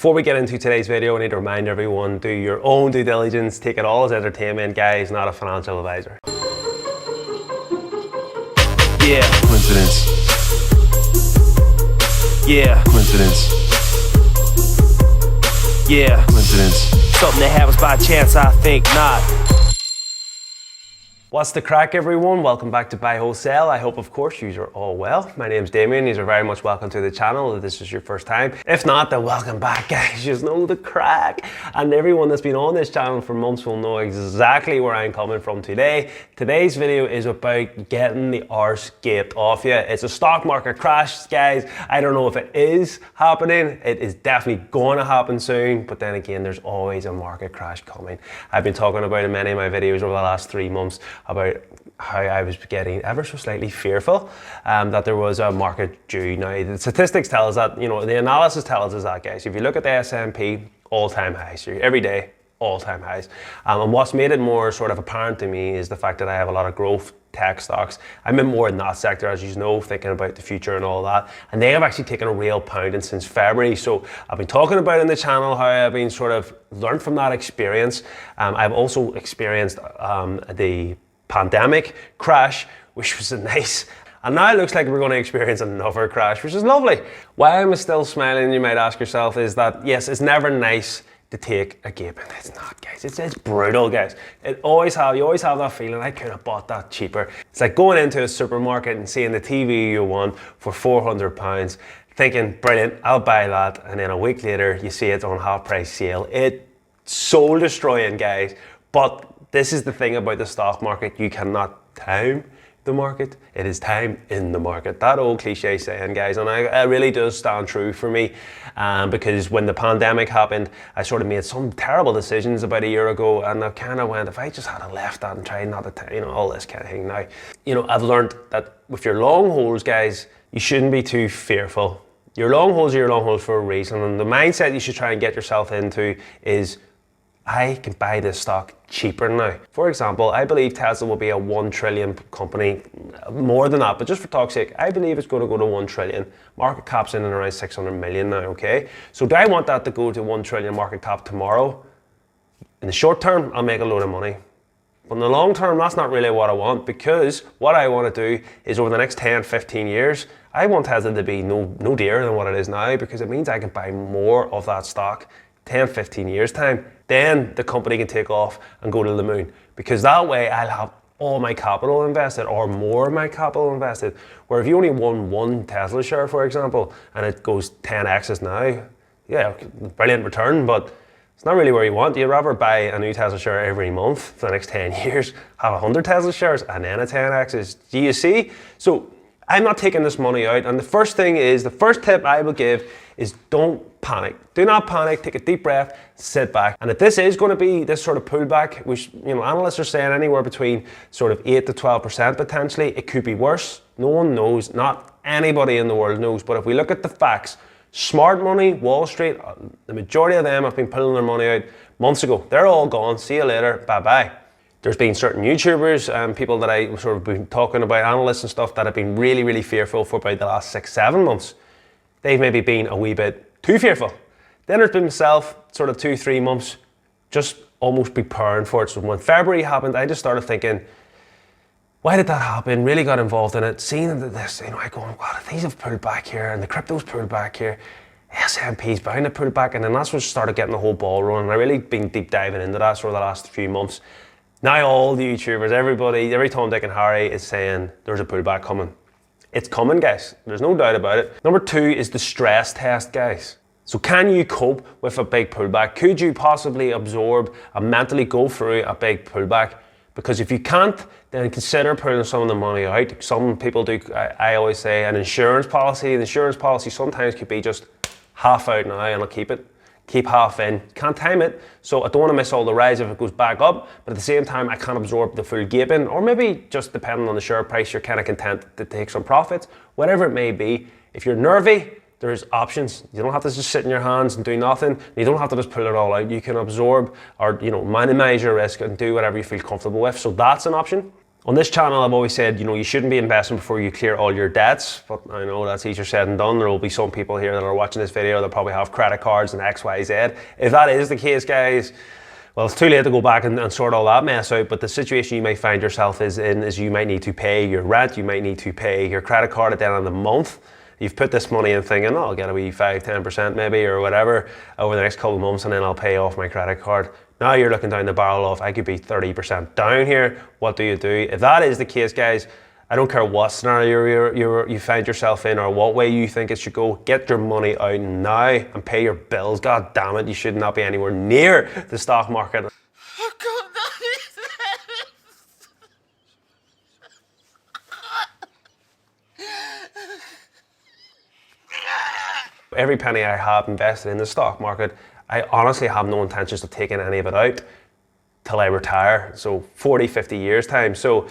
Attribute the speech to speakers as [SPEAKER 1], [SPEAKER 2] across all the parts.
[SPEAKER 1] Before we get into today's video, I need to remind everyone, do your own due diligence, take it all as entertainment, guys, not a financial advisor.
[SPEAKER 2] Yeah. Coincidence. Yeah. Coincidence. Yeah. Coincidence. Something that happens by chance, I think not.
[SPEAKER 1] What's the crack, everyone? Welcome back to Buy Wholesale. I hope, of course, you are all well. My name's Damian. You are very much welcome to the channel if this is your first time. If not, then welcome back, guys. You just know the crack. And everyone that's been on this channel for months will know exactly where I'm coming from today. Today's video is about getting the arse gaped off you. It's a stock market crash, guys. I don't know if it is happening. It is definitely going to happen soon. But then again, there's always a market crash coming. I've been talking about in many of my videos over the last 3 months about how I was getting ever so slightly fearful that there was a market due. Now, the statistics tell us that, the analysis tells us that, guys. If you look at the S&P, all-time highs, every day, all-time highs. And what's made it more sort of apparent to me is the fact that I have a lot of growth tech stocks. I'm in more in that sector, as you know, thinking about the future and all that. And they have actually taken a real pounding since February. So I've been talking about in the channel how I've been sort of learned from that experience. I've also experienced the pandemic crash, which was nice. And now it looks like we're going to experience another crash, which is lovely. Why I'm still smiling, you might ask yourself, is that yes, it's never nice to take a gaping. It's not, guys. It's brutal, guys. You always have that feeling, I could have bought that cheaper. It's like going into a supermarket and seeing the TV you want for £400, thinking, brilliant, I'll buy that. And then a week later, you see it's on half price sale. It's soul destroying, guys. But this is the thing about the stock market. You cannot time the market. It is time in the market. That old cliche saying, guys, and it really does stand true for me because when the pandemic happened, I sort of made some terrible decisions about a year ago, and I kind of went, if I just had left that and tried not to, all this kind of thing. Now, I've learned that with your long holds, guys, you shouldn't be too fearful. Your long holds are your long holds for a reason, and the mindset you should try and get yourself into is, I can buy this stock cheaper now. For example, I believe Tesla will be a 1 trillion company, more than that, but just for talk's sake, I believe it's going to go to 1 trillion. Market cap's in and around 600 million now, okay? So do I want that to go to 1 trillion market cap tomorrow? In the short term, I'll make a load of money. But in the long term, that's not really what I want, because what I want to do is over the next 10, 15 years, I want Tesla to be no dearer than what it is now, because it means I can buy more of that stock 10, 15 years time. Then the company can take off and go to the moon, because that way I'll have all my capital invested, or more of my capital invested. Where if you only won one Tesla share, for example, and it goes 10x's now, yeah, brilliant return, but it's not really where you want. You'd rather buy a new Tesla share every month for the next 10 years, have 100 Tesla shares, and then a 10x's. Do you see? So I'm not taking this money out, and the first tip I will give is don't panic. Do not panic, take a deep breath, sit back. And if this is going to be this sort of pullback, which analysts are saying anywhere between sort of 8 to 12% potentially, it could be worse. No one knows, not anybody in the world knows. But if we look at the facts, smart money, Wall Street, the majority of them have been pulling their money out months ago. They're all gone, see you later, bye-bye. There's been certain YouTubers, people that I sort of been talking about, analysts and stuff, that have been really, really fearful for about the last 6, 7 months. They've maybe been a wee bit too fearful. Then there's been myself, sort of 2, 3 months, just almost preparing for it. So when February happened, I just started thinking, why did that happen? Really got involved in it. Seeing this, I go, wow, these have pulled back here, and the crypto's pulled back here. S&P's bound to pull back, and then that's what started getting the whole ball rolling. And I really been deep diving into that for the last few months. Now all the YouTubers, everybody, every Tom, Dick and Harry is saying there's a pullback coming. It's coming, guys. There's no doubt about it. Number 2 is the stress test, guys. So can you cope with a big pullback? Could you possibly absorb and mentally go through a big pullback? Because if you can't, then consider pulling some of the money out. Some people do, I always say, an insurance policy. The insurance policy sometimes could be just half out now and I'll keep it. Keep half in, can't time it, so I don't want to miss all the rise if it goes back up, but at the same time I can't absorb the full gaping, or maybe just depending on the share price, you're kind of content to take some profits, whatever it may be. If you're nervy, there's options. You don't have to just sit in your hands and do nothing. You don't have to just pull it all out. You can absorb or minimize your risk and do whatever you feel comfortable with, so that's an option. On this channel, I've always said, you shouldn't be investing before you clear all your debts, but I know that's easier said than done. There will be some people here that are watching this video that probably have credit cards and X, Y, Z. If that is the case, guys, well, it's too late to go back and sort all that mess out, but the situation you might find yourself is you might need to pay your rent, you might need to pay your credit card at the end of the month. You've put this money in thinking, oh, I'll get a wee 5-10% maybe or whatever over the next couple of months and then I'll pay off my credit card. Now you're looking down the barrel of, I could be 30% down here. What do you do? If that is the case, guys, I don't care what scenario you find yourself in or what way you think it should go, get your money out now and pay your bills. God damn it, you should not be anywhere near the stock market. Every penny I have invested in the stock market, I honestly have no intentions of taking any of it out till I retire. So 40, 50 years time. So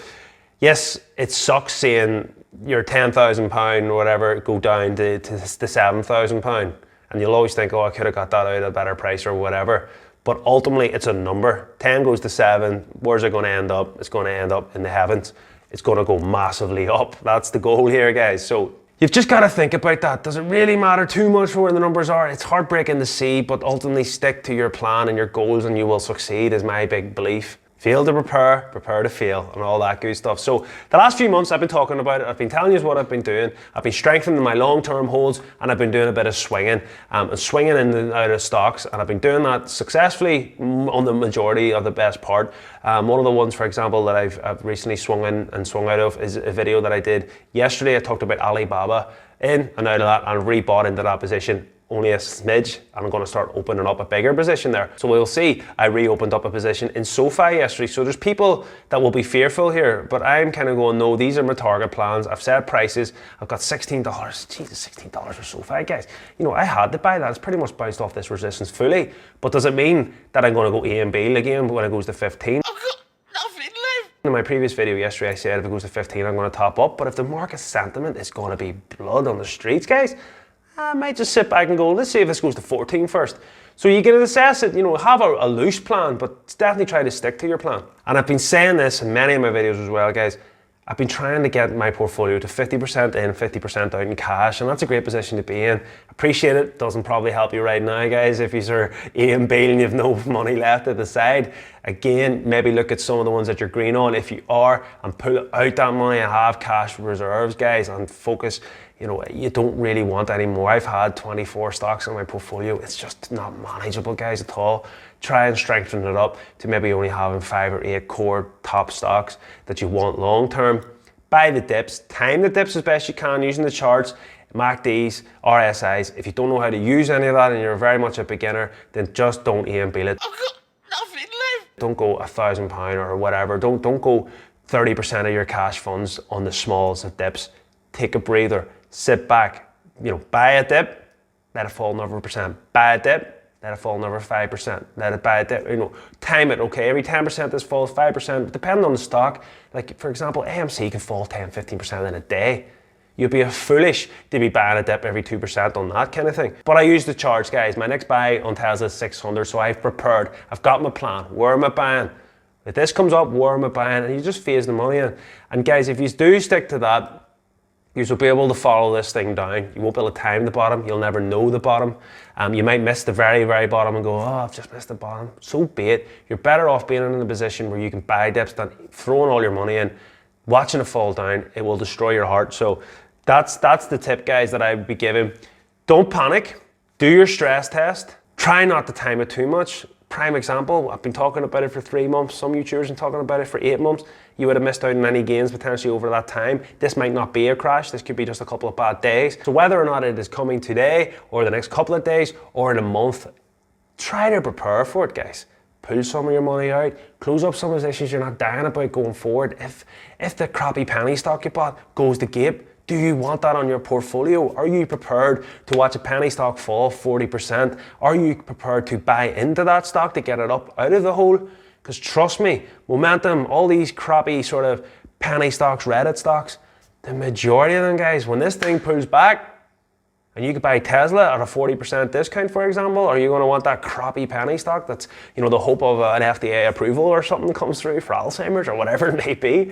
[SPEAKER 1] yes, it sucks seeing your £10,000 or whatever go down to £7,000. And you'll always think, oh, I could have got that out at a better price or whatever. But ultimately, it's a number. 10 goes to 7. Where's it going to end up? It's going to end up in the heavens. It's going to go massively up. That's the goal here, guys. So you've just got to think about that. Does it really matter too much for where the numbers are? It's heartbreaking to see, but ultimately stick to your plan and your goals and you will succeed is my big belief. Fail to prepare to fail, and all that good stuff. So the last few months I've been talking about it. I've been telling you what I've been doing. I've been strengthening my long-term holds, and I've been doing a bit of swinging, and swinging in and out of stocks, and I've been doing that successfully on the majority of the best part. One of the ones, for example, that I've recently swung in and swung out of is a video that I did yesterday. I talked about Alibaba in and out of that, and rebought into that position. Only a smidge, and I'm going to start opening up a bigger position there. So we'll see. I reopened up a position in SoFi yesterday. So there's people that will be fearful here, but I'm kind of going, no, these are my target plans. I've set prices. I've got $16. Jesus, $16 for SoFi, guys. I had to buy that. It's pretty much bounced off this resistance fully. But does it mean that I'm going to go A and B again when it goes to 15? In my previous video yesterday, I said if it goes to 15, I'm going to top up. But if the market sentiment is going to be blood on the streets, guys, I might just sit back and go, let's see if this goes to 14 first. So you can assess it, have a loose plan, but definitely try to stick to your plan. And I've been saying this in many of my videos as well, guys. I've been trying to get my portfolio to 50% in, 50% out in cash, and that's a great position to be in. Appreciate it. Doesn't probably help you right now, guys, if you're A and B and you have no money left at the side. Again, maybe look at some of the ones that you're green on if you are, and pull out that money and have cash reserves, guys, and focus. You don't really want any more. I've had 24 stocks in my portfolio. It's just not manageable, guys, at all. Try and strengthen it up to maybe only having 5 or 8 core top stocks that you want long term. Buy the dips, time the dips as best you can using the charts, MACDs, RSIs. If you don't know how to use any of that and you're very much a beginner, then just don't A and B it. Don't go £1,000 or whatever. Don't go 30% of your cash funds on the smalls of dips. Take a breather. Sit back, buy a dip, let it fall another percent. Buy a dip, let it fall another 5%. Let it buy a dip, time it, okay? Every 10% this falls 5%, depending on the stock. Like, for example, AMC can fall 10, 15% in a day. You'd be foolish to be buying a dip every 2% on that kind of thing. But I use the charts, guys. My next buy on Tesla is 600, so I've prepared. I've got my plan. Where am I buying? If this comes up, where am I buying? And you just phase the money in. And guys, if you do stick to that, you'll be able to follow this thing down. You won't be able to time the bottom. You'll never know the bottom. You might miss the very, very bottom and go, oh, I've just missed the bottom. So be it. You're better off being in a position where you can buy dips than throwing all your money in, watching it fall down. It will destroy your heart. So that's the tip, guys, that I would be giving. Don't panic. Do your stress test. Try not to time it too much. Prime example, I've been talking about it for 3 months. Some YouTubers have been talking about it for 8 months. You would have missed out on any gains potentially over that time. This might not be a crash. This could be just a couple of bad days. So whether or not it is coming today or the next couple of days or in a month, try to prepare for it, guys. Pull some of your money out. Close up some of those issues you're not dying about going forward. If the crappy penny stock you bought goes to gape, do you want that on your portfolio? Are you prepared to watch a penny stock fall 40%? Are you prepared to buy into that stock to get it up out of the hole? Because trust me, momentum, all these crappy sort of penny stocks, Reddit stocks, the majority of them, guys, when this thing pulls back and you could buy Tesla at a 40% discount, for example, are you going to want that crappy penny stock that's, the hope of an FDA approval or something comes through for Alzheimer's or whatever it may be?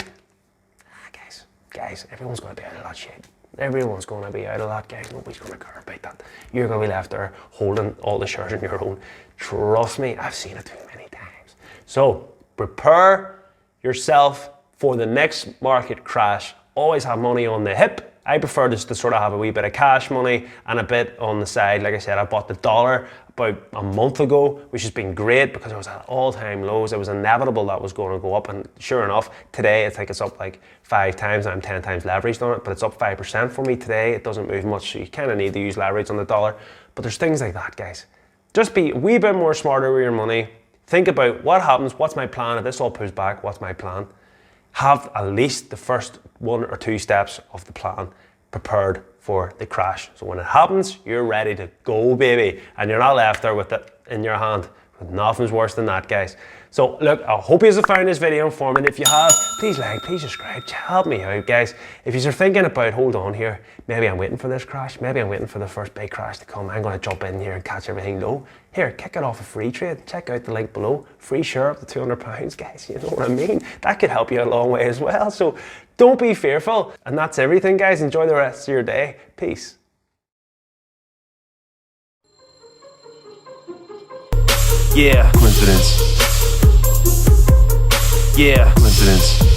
[SPEAKER 1] guys, everyone's going to be out of that shit. Everyone's going to be out of that, guys. Nobody's going to care about that. You're going to be left there holding all the shares on your own. Trust me, I've seen it too many times. So prepare yourself for the next market crash. Always have money on the hip. I prefer just to sort of have a wee bit of cash money and a bit on the side. Like I said, I bought the dollar about a month ago, which has been great because it was at all-time lows. It was inevitable that was going to go up, and sure enough, today I think it's up like 5 times. I'm 10 times leveraged on it, but it's up 5% for me today. It doesn't move much, so you kind of need to use leverage on the dollar. But there's things like that, guys. Just be a wee bit more smarter with your money. Think about what happens, what's my plan, if this all pulls back, what's my plan? Have at least the first 1 or 2 steps of the plan prepared for the crash. So when it happens, you're ready to go, baby. And you're not left there with it in your hand. Nothing's worse than that, guys. So look, I hope you have found this video informative. If you have, please like, please subscribe, help me out, guys. If you're thinking about, hold on here, maybe I'm waiting for this crash, maybe I'm waiting for the first big crash to come, I'm gonna jump in here and catch everything low. Here, kick it off a free trade, check out the link below, free share up to £200, guys, you know what I mean? That could help you a long way as well. So don't be fearful. And that's everything, guys. Enjoy the rest of your day. Peace.
[SPEAKER 2] Yeah.
[SPEAKER 3] Coincidence.
[SPEAKER 2] Yeah.
[SPEAKER 3] Coincidence.